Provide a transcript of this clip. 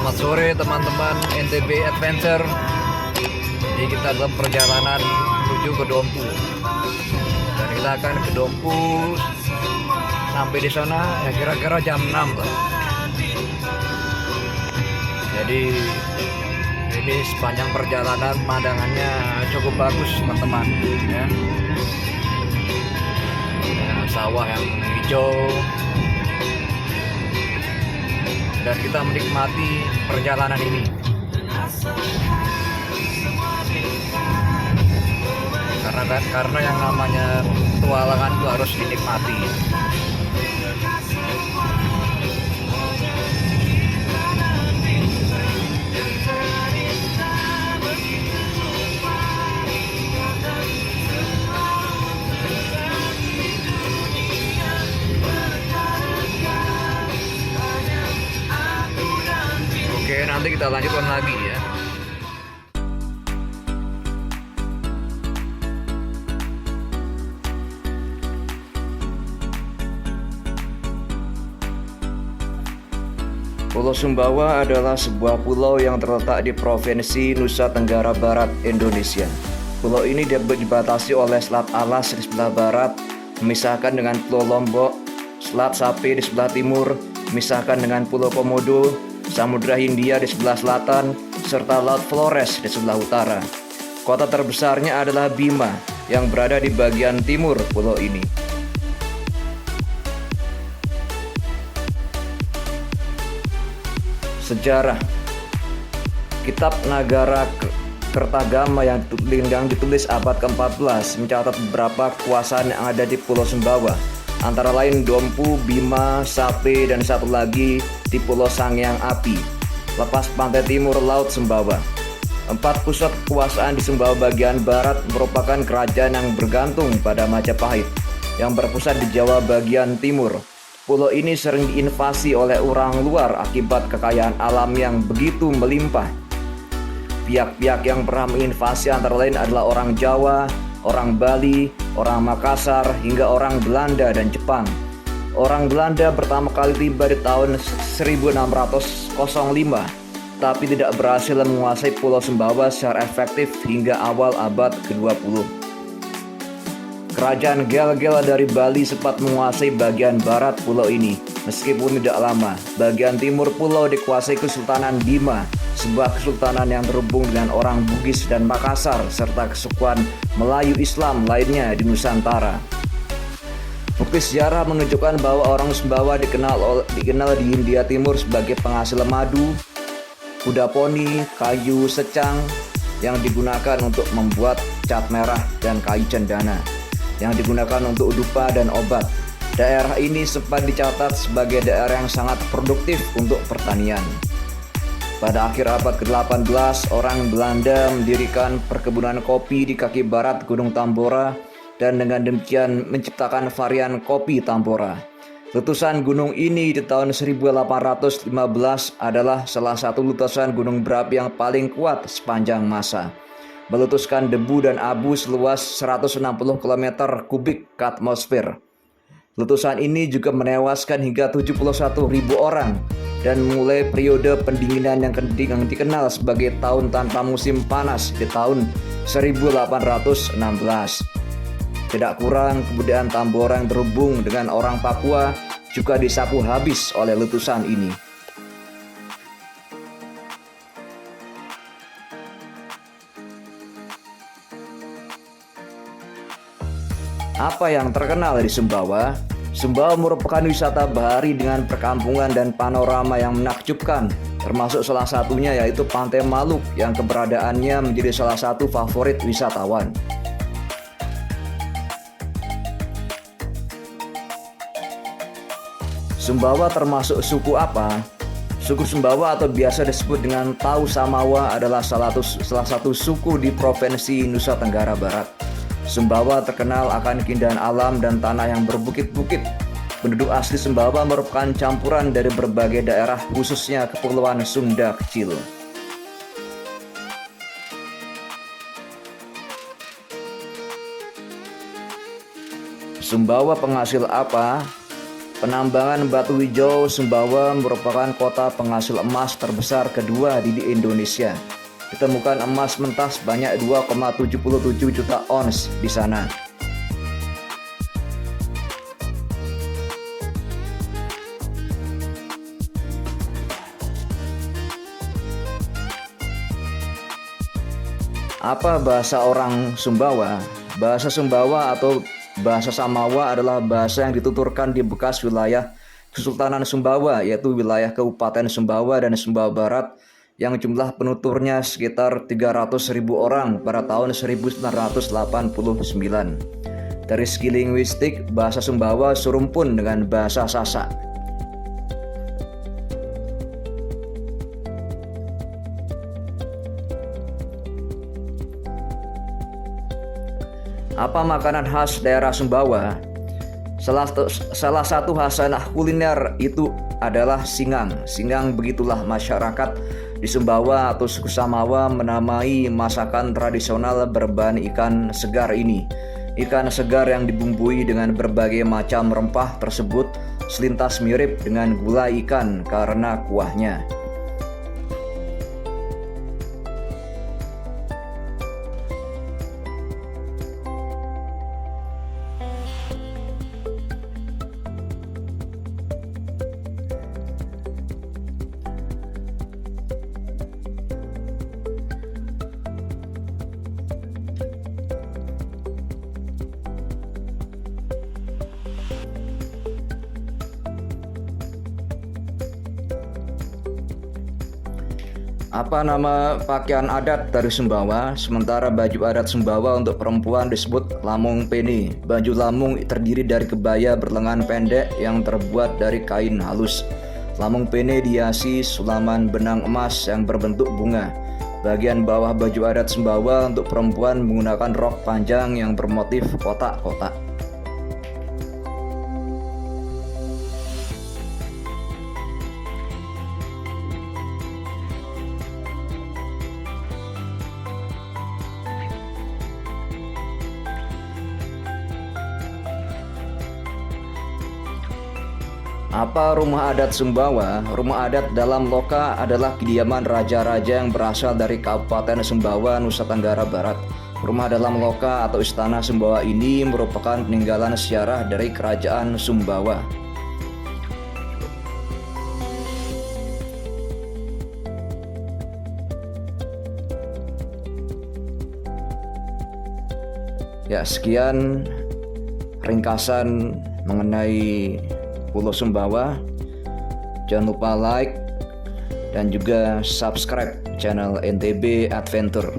Selamat sore teman-teman NTB Adventure. Jadi kita dalam perjalanan menuju ke Dompu. Dan kita akan ke Dompu sampai di sana ya kira-kira jam 6 lah. Jadi ini sepanjang perjalanan pemandangannya cukup bagus teman-teman ya. Sawah yang hijau dan kita menikmati perjalanan ini karena yang namanya petualangan itu harus dinikmati. Oke, nanti kita lanjutkan lagi ya. Pulau Sumbawa adalah sebuah pulau yang terletak di Provinsi Nusa Tenggara Barat, Indonesia. Pulau ini dibatasi oleh Selat Alas di sebelah barat, memisahkan dengan Pulau Lombok, Selat Sapi di sebelah timur, memisahkan dengan Pulau Komodo, Samudra Hindia di sebelah selatan, serta Laut Flores di sebelah utara. Kota terbesarnya adalah Bima, yang berada di bagian timur pulau ini. Sejarah. Kitab Nagara Kertagama yang ditulis abad ke-14 mencatat beberapa kekuasaan yang ada di Pulau Sumbawa, antara lain Dompu, Bima, Sape, dan satu lagi di Pulau Sangiang Api, lepas pantai timur Laut Sumbawa. 4 pusat kekuasaan di Sumbawa bagian barat merupakan kerajaan yang bergantung pada Majapahit, yang berpusat di Jawa bagian timur. Pulau ini sering diinvasi oleh orang luar akibat kekayaan alam yang begitu melimpah. Pihak-pihak yang pernah menginvasi antara lain adalah orang Jawa, orang Bali, orang Makassar, hingga orang Belanda dan Jepang. Orang Belanda pertama kali tiba di tahun 1605, tapi tidak berhasil menguasai Pulau Sumbawa secara efektif hingga awal abad ke-20. Kerajaan Gel-Gel dari Bali sempat menguasai bagian barat pulau ini. Meskipun tidak lama, bagian timur pulau dikuasai Kesultanan Bima, sebuah kesultanan yang terhubung dengan orang Bugis dan Makassar, serta kesukuan Melayu Islam lainnya di Nusantara. Bukti sejarah menunjukkan bahwa orang Sumbawa dikenal di Hindia Timur sebagai penghasil madu, kuda poni, kayu secang yang digunakan untuk membuat cat merah, dan kayu cendana yang digunakan untuk dupa dan obat. Daerah ini sempat dicatat sebagai daerah yang sangat produktif untuk pertanian. Pada akhir abad ke-18, orang Belanda mendirikan perkebunan kopi di kaki barat Gunung Tambora, dan dengan demikian menciptakan varian kopi Tambora. Letusan gunung ini di tahun 1815 adalah salah satu letusan gunung berapi yang paling kuat sepanjang masa, meletuskan debu dan abu seluas 160 km kubik ke atmosfer. Letusan ini juga menewaskan hingga 71.000 orang dan memulai periode pendinginan yang dikenal sebagai tahun tanpa musim panas di tahun 1816. Tidak kurang, kebudayaan Tambora yang terhubung dengan orang Papua juga disapu habis oleh letusan ini. Apa yang terkenal di Sumbawa? Sumbawa merupakan wisata bahari dengan perkampungan dan panorama yang menakjubkan, termasuk salah satunya yaitu Pantai Maluk yang keberadaannya menjadi salah satu favorit wisatawan. Sumbawa termasuk suku apa? Suku Sumbawa atau biasa disebut dengan Tau Samawa adalah salah satu suku di Provinsi Nusa Tenggara Barat. Sumbawa terkenal akan keindahan alam dan tanah yang berbukit-bukit. Penduduk asli Sumbawa merupakan campuran dari berbagai daerah, khususnya Kepulauan Sunda Kecil. Sumbawa penghasil apa? Penambangan batu hijau Sumbawa merupakan kota penghasil emas terbesar kedua di Indonesia. Ditemukan emas mentah sebanyak 2,77 juta ons di sana. Apa bahasa orang Sumbawa? Bahasa Sumbawa atau bahasa Samawa adalah bahasa yang dituturkan di bekas wilayah Kesultanan Sumbawa, yaitu wilayah Kabupaten Sumbawa dan Sumbawa Barat, yang jumlah penuturnya sekitar 300.000 orang pada tahun 1989. Dari segi linguistik, bahasa Sumbawa serumpun dengan bahasa Sasak. Apa makanan khas daerah Sumbawa? Salah satu khasanah kuliner itu adalah singgang. Singgang begitulah masyarakat di Sumbawa atau suku Samawa menamai masakan tradisional berbahan ikan segar ini. Ikan segar yang dibumbui dengan berbagai macam rempah tersebut selintas mirip dengan gulai ikan karena kuahnya. Apa nama pakaian adat dari Sumbawa? Sementara baju adat Sumbawa untuk perempuan disebut lamung peni. Baju lamung terdiri dari kebaya berlengan pendek yang terbuat dari kain halus. Lamung peni dihiasi sulaman benang emas yang berbentuk bunga. Bagian bawah baju adat Sumbawa untuk perempuan menggunakan rok panjang yang bermotif kotak-kotak. Apa rumah adat Sumbawa? Rumah adat dalam loka adalah kediaman raja-raja yang berasal dari Kabupaten Sumbawa, Nusa Tenggara Barat. Rumah dalam loka atau istana Sumbawa ini merupakan peninggalan sejarah dari Kerajaan Sumbawa. Ya, sekian ringkasan mengenai Pulau Sumbawa. Jangan lupa like dan juga subscribe channel NTB Adventure.